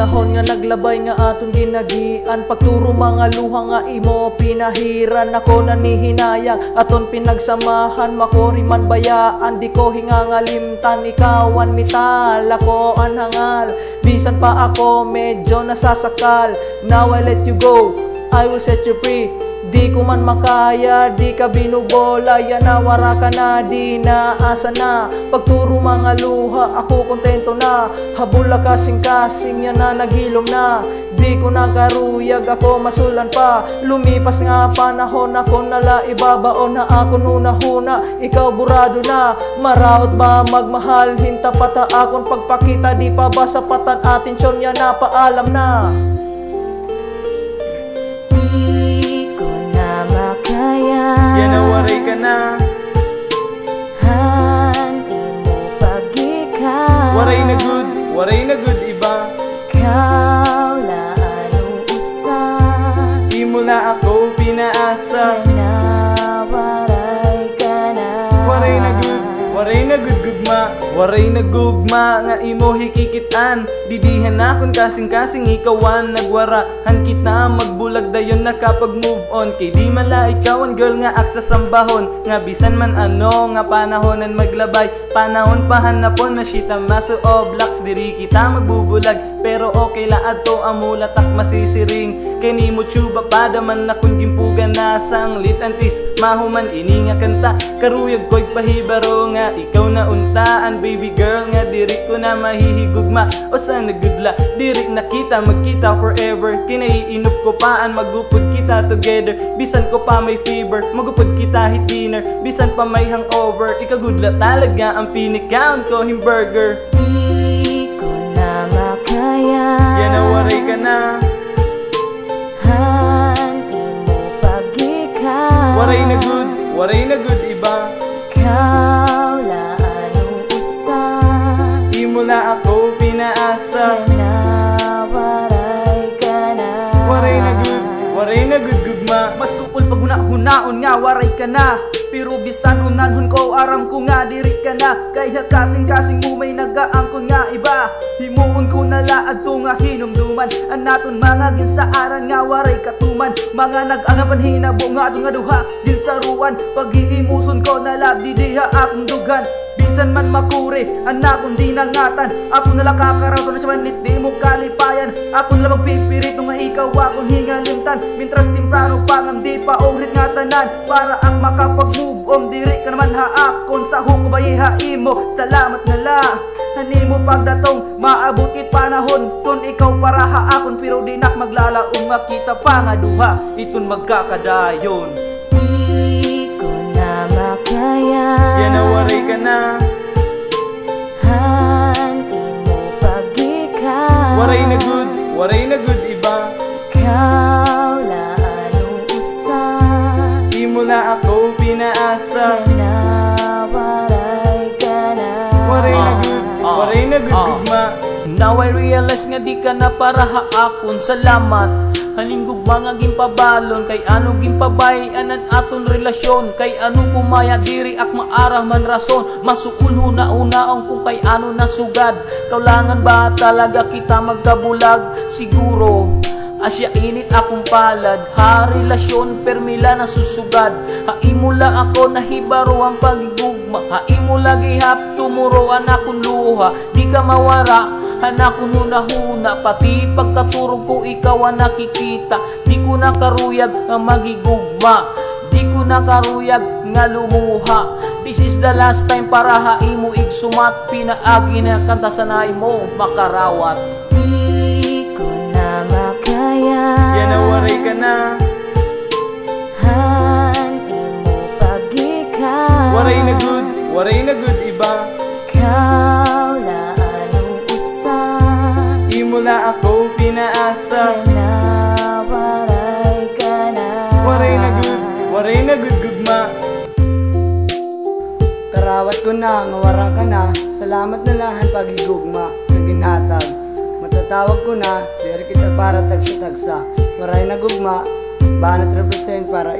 panahon nga naglabay nga aton ginagian, pagturo mga luha nga imo pinahiran. Ako nanihinayang aton pinagsamahan, makori man bayaan, di ko hingangalimtan. Ikawan mital, ako an hangal, bisan pa ako medyo nasasakal. Now I let you go, I will set you free. Di ko man makaya, di ka binubola, yan nawara ka na, di naasa na. Pagturo mga luha, ako kontento na. Habula kasing-kasing, yan na naghilom na. Di ko nakaruyag, ako masulan pa. Lumipas nga panahon, ako nala ibabaon na ako nunahuna. Ikaw burado na, maraot ba magmahal? Hinta pata akong pagpakita, di pa ba sapatan atensyon, yan na paalam na. Yan nawaray ka na, han imo pagika. waray na good iba. Kau laan usa, Imo na ako pinaasa. waray ka na. Waray na good gugma. Waray na gugma nga imo hikikitan. Didihan akon kasing-kasing ikawan. Nagwarahan kita magbulag dayon nakapag move on. Kay di mala ikawan girl nga aksa sambahon. Nga bisan man ano nga panahonan maglabay. Panahon pahanapon na sita maso o blocks. Diri kita magbubulag pero okay la adto amulatak masisiring. Kay ni mo tsuba padaman na kun gimpugan na sanglit antis. Mahuman ini nga kanta karuyag ko'y pahibaro nga ikaw na untaan. Baby girl nga diri ko na mahihigugma. O sana gudla diri na kita magkita forever. Kinaiinop ko paan magupod kita together. Bisan ko pa may fever magupod kita hit dinner. Bisan pa may hangover ikagudla talaga ang pinikaon ko hamburger. Di ko na makaya, Yan nawaray ka na, han imo pagika. waray na good iba. Kau laan usa, Imo na ako pinaasa. waray ka na. Waray na good gugma. Masukol pag hunaon nga waray ka na. Pero bisan unanhon ko aram ko nga diri ka na. Kaya kasing-kasing mo may nagaangkon nga iba. Himuon ko nalaad to nga hinumduman. Anaton mga ginsaaran nga waray katuman. Mga nag-angapan hinabo nga nga duha ginsaruan. Paghihimuson ko nalab di diha akong dugan. Bisan man makuri, anak kong di nangatan. Ako nala kakaraw na sa manit, di mo kalipayan. Ako nala magpipirit nung nga ikaw akong hingalimtan. Mintras timprano pangam di pa urit nga tanan. Para ang makapag-move on, diri ka naman haakon. Sa hukubayi haimo, salamat na la. Hani mo pagdatong, maabot it panahon. Ton ikaw para haakon, pero di nak maglalaong makita pa nga duha. Iton magkakadayon. Makaya, Yan nawaray ka na, han imo pagika. waray na good iba. Kau laan usa, Imo na ako pinaasa. waray ka na. Waray na good gugma. Now I realize nga di ka na para haakon. Salamat halinggog mga gimpabalon. Kay ano gimpabayanan aton relasyon. Kay ano kumaya diri ak maarah man rason. Masukul huna-unaong kung kay ano nasugad. Kaulangan ba talaga kita magkabulag? Siguro asya init akong palad. Ha relasyon permila na susugad. Haimula ako nahibaro ang pagigugma. Haimula gihap tumuruan akong luha. Di ka mawara anak ko nunahuna, pati pagkaturog ko ikaw ang nakikita. Di ko nakaruyag nga magigugma, di ko nakaruyag nga lumuha. This is the last time para haimo igsumat. Pinaagi na kanta sanay mo makarawat. Di ko na makaya, Yan nawaray ka na, han imo pagika. waray na good iba. Kau laan usa, Imo na ako pinaasa. waray ka na. Waray na good gugma. Karawat ko na, ngawara ka na. Salamat na lahan pagigugma na ginhatag. Matatawag ko na, diri kita para tagsa-tagsa. Waray na gugma, banat represent para